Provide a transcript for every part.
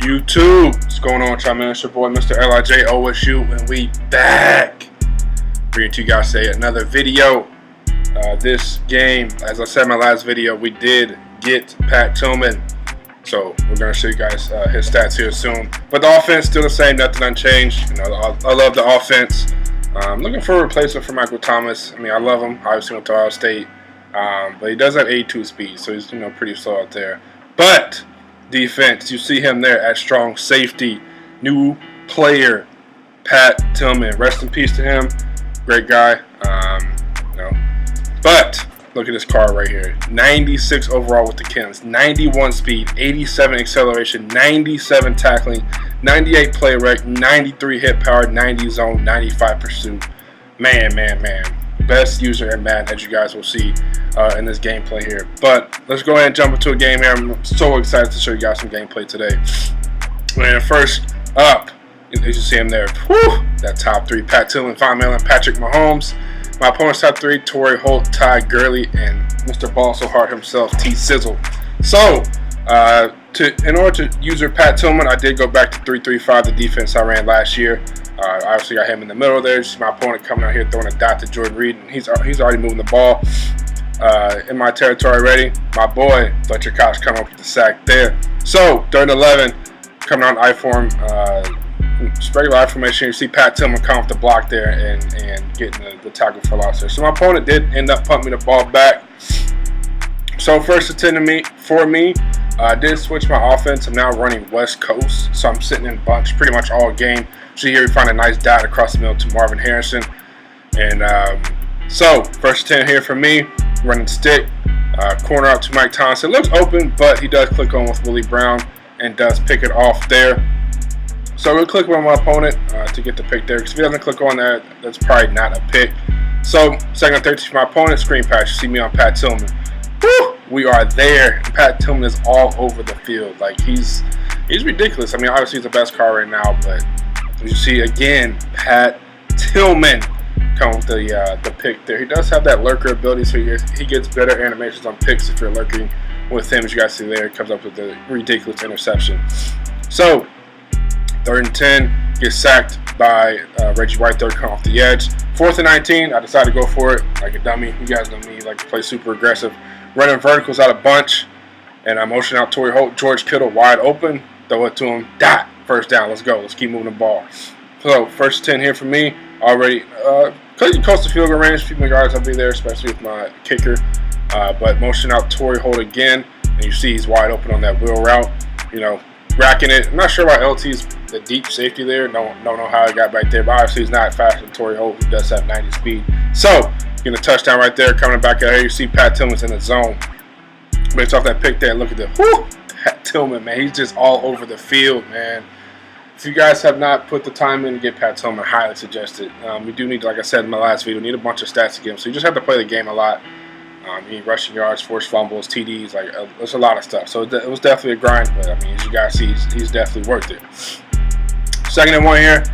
YouTube, what's going on, y'all, man? It's your boy, Mr. LIJ OSU, and we back. Bringing to you guys today another video. This game, as I said in my last video, we did get Pat Tillman. So we're going to show you guys his stats here soon. But the offense still the same, nothing unchanged. You know, I love the offense. I'm looking for a replacement for Michael Thomas. I mean, I love him. Obviously went to Ohio State. But he does have 82 speed, so he's pretty slow out there. But defense, you see him there at strong safety. New player, Pat Tillman. Rest in peace to him. Great guy. But look at this car right here. 96 overall with the Kims. 91 speed, 87 acceleration, 97 tackling, 98 play rec, 93 hit power, 90 zone, 95 pursuit. Man. Best user in Madden, as you guys will see in this gameplay here. But let's go ahead and jump into a game here. I'm so excited to show you guys some gameplay today. And first up, as you see him there, that top three: Pat Tillman, Von Miller, and Patrick Mahomes. My opponent's top three: Torrey Holt, Ty Gurley, and Mr. Ball So Hard himself, T Sizzle. So, in order to use Pat Tillman, I did go back to 3-3-5, the defense I ran last year. Obviously got him in the middle there. Just my opponent coming out here throwing a dot to Jordan Reed, and he's already moving the ball in my territory already. My boy Fletcher Cox coming up with the sack there. So 3rd and 11, coming on I-form, regular I-formation. You see Pat Tillman come off the block there and getting the tackle for loss there. So my opponent did end up pumping the ball back. So first attempt for me, I did switch my offense. I'm now running West Coast, so I'm sitting in bunch pretty much all game. See here we find a nice dot across the middle to Marvin Harrison. And so first attempt here for me, running stick, corner out to Mike Thompson. Looks open, but he does click on with Willie Brown and does pick it off there. So we'll click on my opponent to get the pick there, because if he doesn't click on that, that's probably not a pick. So second and 13 for my opponent, screen pass. You see me on Pat Tillman. Woo! We are there. Pat Tillman is all over the field. Like, he's ridiculous. I mean, obviously he's the best car right now, but you see again Pat Tillman come with the pick there. He does have that lurker ability, so he gets better animations on picks if you're lurking with him. As you guys see there, he comes up with the ridiculous interception. So 3rd and 10, gets sacked by Reggie White there, come off the edge. 4th and 19, I decided to go for it like a dummy. You guys know me, like to play super aggressive. Running verticals out a bunch, and I motion out Torrey Holt, George Kittle wide open, throw it to him, dot, first down, let's go, let's keep moving the ball. So first 10 here for me, already close to field goal range, a few more yards I'll be there, especially with my kicker. But motion out Torrey Holt again, and you see he's wide open on that wheel route, racking it. I'm not sure why LT's the deep safety there, don't know how he got back there, but obviously he's not faster than Torrey Holt, who does have 90 speed. So getting a touchdown right there, coming back out here. You see Pat Tillman's in the zone. Based off that pick there, look at the Pat Tillman, man. He's just all over the field, man. If you guys have not put the time in to get Pat Tillman, highly suggest it. We do need, like I said in my last video, need a bunch of stats to get him. So you just have to play the game a lot. You need rushing yards, forced fumbles, TDs, there's a lot of stuff. So it was definitely a grind, but I mean, as you guys see, he's definitely worth it. 2nd and 1 here,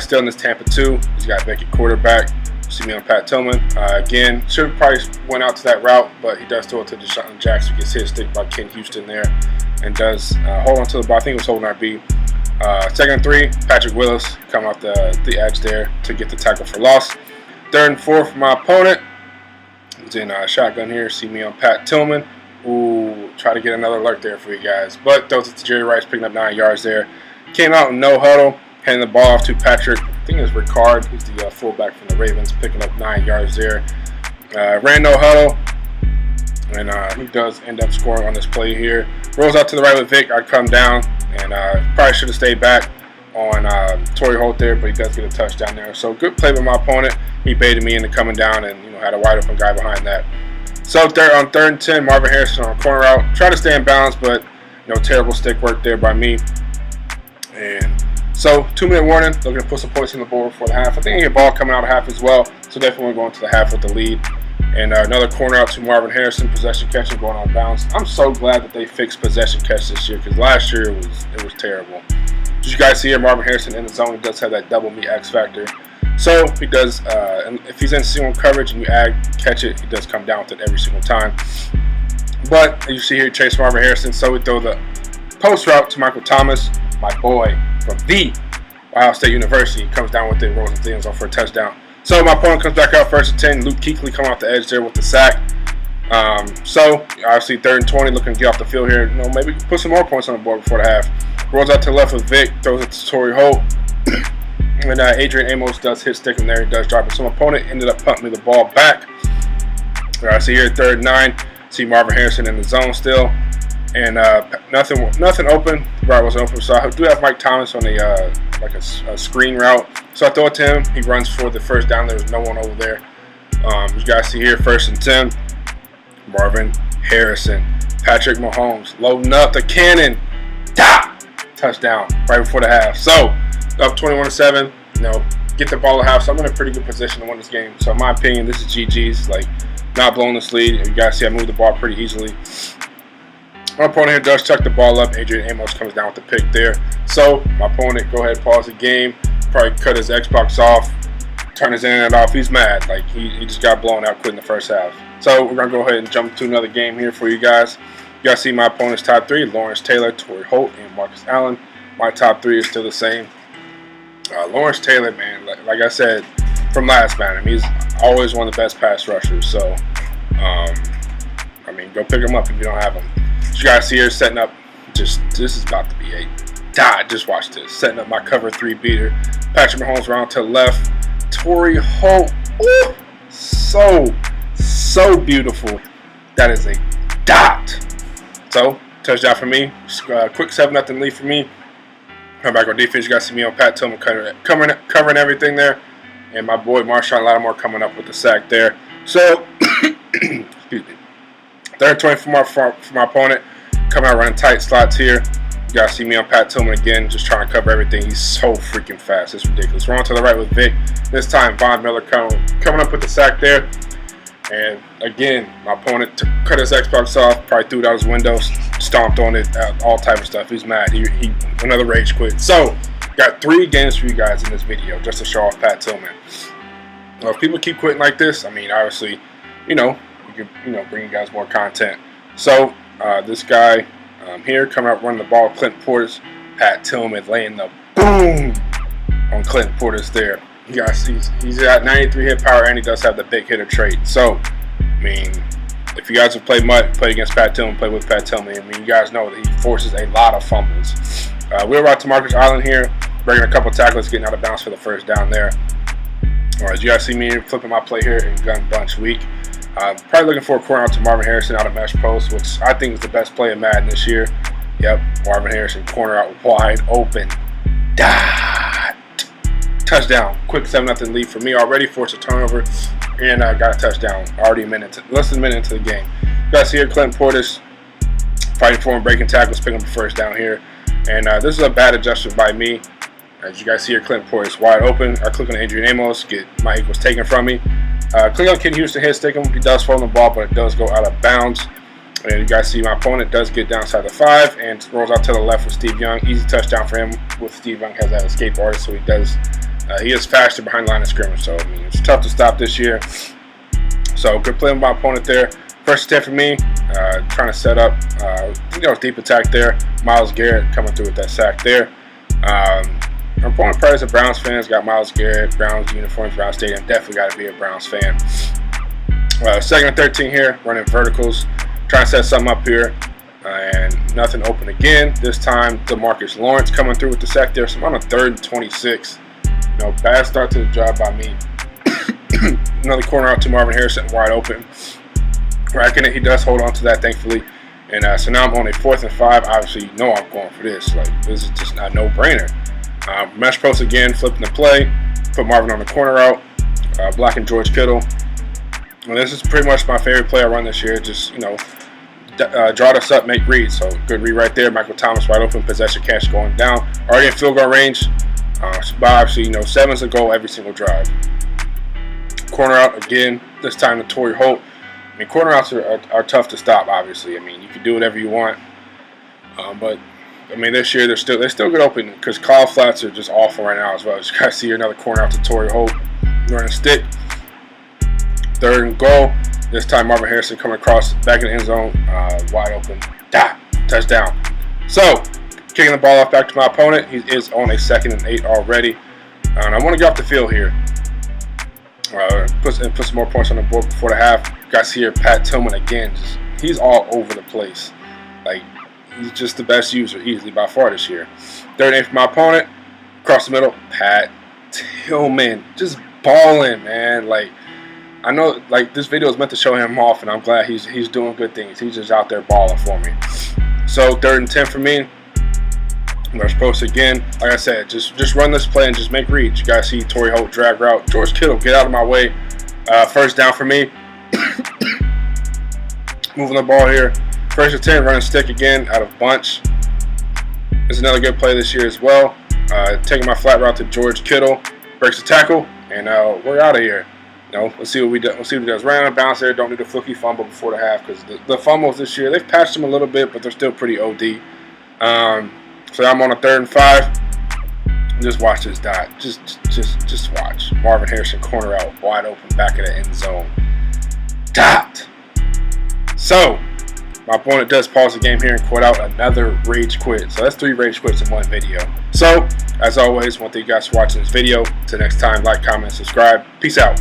still in this Tampa 2. He's got Becky quarterback. See me on Pat Tillman. Again, should have probably went out to that route, but he does throw it to Deshaun Jackson. Gets hit stick by Ken Houston there, and does hold on to the ball. I think it was holding RB. 2nd and 3, Patrick Willis come off the edge there to get the tackle for loss. 3rd and 4 for my opponent. He's in shotgun here. See me on Pat Tillman. Ooh, try to get another alert there for you guys, but throws it to Jerry Rice, picking up 9 yards there. Came out in no huddle, handing the ball off to Patrick. I think it's Ricard, who's the fullback from the Ravens, picking up 9 yards there. Ran no huddle, and he does end up scoring on this play here. Rolls out to the right with Vic. I come down, and probably should have stayed back on Torrey Holt there, but he does get a touchdown there. So good play by my opponent. He baited me into coming down, and had a wide open guy behind that. So on 3rd and 10, Marvin Harrison on a corner route. Try to stay in bounds, but terrible stick work there by me. And so 2-minute warning, looking to put some points on the board before the half. I think I get a ball coming out of half as well, so definitely going to the half with the lead. And another corner out to Marvin Harrison, possession catching, going on bounds. I'm so glad that they fixed possession catch this year, because last year it was terrible. As you guys see here, Marvin Harrison in the zone, he does have that double me X factor. So he does, and if he's in single coverage and you catch it, he does come down with it every single time. But you see here, Chase Marvin Harrison, so we throw the Post route to Michael Thomas, my boy from the Ohio State University, comes down with it, rolls into the end zone for a touchdown. So my opponent comes back out 1st and 10. Luke Kuechly coming off the edge there with the sack. So obviously 3rd and 20, looking to get off the field here. Maybe put some more points on the board before the half. Rolls out to the left with Vic, throws it to Torrey Holt. And Adrian Amos does hit stick him there. He does drop it. So my opponent ended up punting me the ball back. All right, so here 3rd and 9. See Marvin Harrison in the zone still. And nothing open. Right wasn't open. So I do have Mike Thomas on a screen route. So I throw it to him. He runs for the first down. There's no one over there. You guys see here 1st and 10. Marvin Harrison. Patrick Mahomes loading up the cannon. Touchdown right before the half. So up 21-7. Get the ball at half. So I'm in a pretty good position to win this game. So in my opinion, this is GG's. Not blowing this lead. You guys see I moved the ball pretty easily. My opponent here does tuck the ball up. Adrian Amos comes down with the pick there. So my opponent go ahead and pause the game. Probably cut his Xbox off. Turn his internet off. He's mad. He just got blown out quick in the first half. So we're going to go ahead and jump to another game here for you guys. You guys see my opponent's top 3. Lawrence Taylor, Torrey Holt, and Marcus Allen. My top 3 is still the same. Lawrence Taylor, man, like I said from last man, he's always one of the best pass rushers. So, go pick him up if you don't have him. You guys see here setting up, this is about to be a just watch this. Setting up my cover 3 beater. Patrick Mahomes around to the left. Torrey Holt, ooh, so beautiful. That is a dot. So, touchdown for me. Quick 7-0 lead for me. Come back on defense. You guys see me on Pat Tillman covering everything there. And my boy Marshawn Lattimore coming up with the sack there. So, excuse me. 3rd and 20 for my opponent. Coming out running tight slots here. You guys see me on Pat Tillman again, just trying to cover everything. He's so freaking fast. It's ridiculous. We're on to the right with Vic. This time, Von Miller coming up with the sack there. And again, my opponent cut his Xbox off, probably threw it out his window, stomped on it, all type of stuff. He's mad. He another rage quit. So, got 3 games for you guys in this video just to show off Pat Tillman. If people keep quitting like this, obviously, we can, bring you guys more content. So, this guy here coming out running the ball, Clinton Portis, Pat Tillman laying the boom on Clinton Portis there. You guys see he's got 93 hit power and he does have the big hitter trait. So, if you guys have played against Pat Tillman, play with Pat Tillman, you guys know that he forces a lot of fumbles. We're out to Marcus Island here, breaking a couple tackles, getting out of bounds for the first down there. All right, you guys see me flipping my play here in gun bunch week. Probably looking for a corner out to Marvin Harrison out of mesh post, which I think is the best play in Madden this year. Yep, Marvin Harrison corner out wide open. Touchdown. Quick 7-0 lead for me already. Forced a turnover and got a touchdown. Already less than a minute into the game. You guys see here Clinton Portis fighting for him, breaking tackles, picking up the first down here. And this is a bad adjustment by me. As you guys see here, Clinton Portis wide open. I click on Adrian Amos, get my equals taken from me. Click on Ken Houston, hit stick him. He does fall on the ball, but it does go out of bounds. And you guys see my opponent does get downside the 5 and rolls out to the left with Steve Young. Easy touchdown for him. With Steve Young has that escape artist, so he is faster behind the line of scrimmage. So it's tough to stop this year. So good play with my opponent there. First 10 for me. Trying to set up deep attack there. Myles Garrett coming through with that sack there. My opponent probably is a Browns fan. Got Myles Garrett, Browns uniforms, Browns Stadium. Definitely got to be a Browns fan. 2nd and 13 here, running verticals. Trying to set something up here. And nothing open again. This time, DeMarcus Lawrence coming through with the sack there. So I'm on a 3rd and 26. Bad start to the job by me. Another corner out to Marvin Harrison, wide open. Racking it, he does hold on to that, thankfully. And so now I'm on a 4th and 5. Obviously, I'm going for this. This is just a no-brainer. Mesh post again, flipping the play. Put Marvin on the corner route. Blocking George Kittle. And this is pretty much my favorite play I run this year. Just, draw this up, make reads. So good read right there. Michael Thomas wide open, possession catch going down. Already in field goal range. But obviously, 7's a goal every single drive. Corner out again, this time to Torrey Holt. Corner outs are tough to stop, obviously. You can do whatever you want. But, this year they're still good open because Kyle flats are just awful right now as well. As you guys see here, another corner out to Torrey Holt. Running stick. 3rd and goal. This time Marvin Harrison coming across, back in the end zone, wide open. Touchdown. So, kicking the ball off back to my opponent. He is on a 2nd and 8 already. And I want to get off the field here. Put some more points on the board before the half. You guys here, Pat Tillman again. He's all over the place. Like, he's just the best user easily by far this year. 3rd and 8 for my opponent. Across the middle, Pat Tillman. Just balling, man. Like, I know, like, this video is meant to show him off, and I'm glad he's doing good things. He's just out there balling for me. So 3rd and 10 for me. We're supposed to, again, like I said, just run this play and just make reads. You guys see Torrey Holt drag route. George Kittle, get out of my way. 1st down for me. Moving the ball here. 1st and 10, running stick again out of bunch. It's another good play this year as well. Taking my flat route to George Kittle. Breaks the tackle, and we're out of here. Let's see what we do. Let's see what he does. Ran out of bounds there. Don't need a fluky fumble before the half, because the fumbles this year, they've patched them a little bit, but they're still pretty OD. So I'm on a 3rd and 5. Just watch this dot. Just watch. Marvin Harrison corner out, wide open, back of the end zone. Dot. So my opponent does pause the game here and quit out another rage quit. So that's 3 rage quits in one video. So as always, I want to thank you guys for watching this video. Till next time, like, comment, subscribe. Peace out.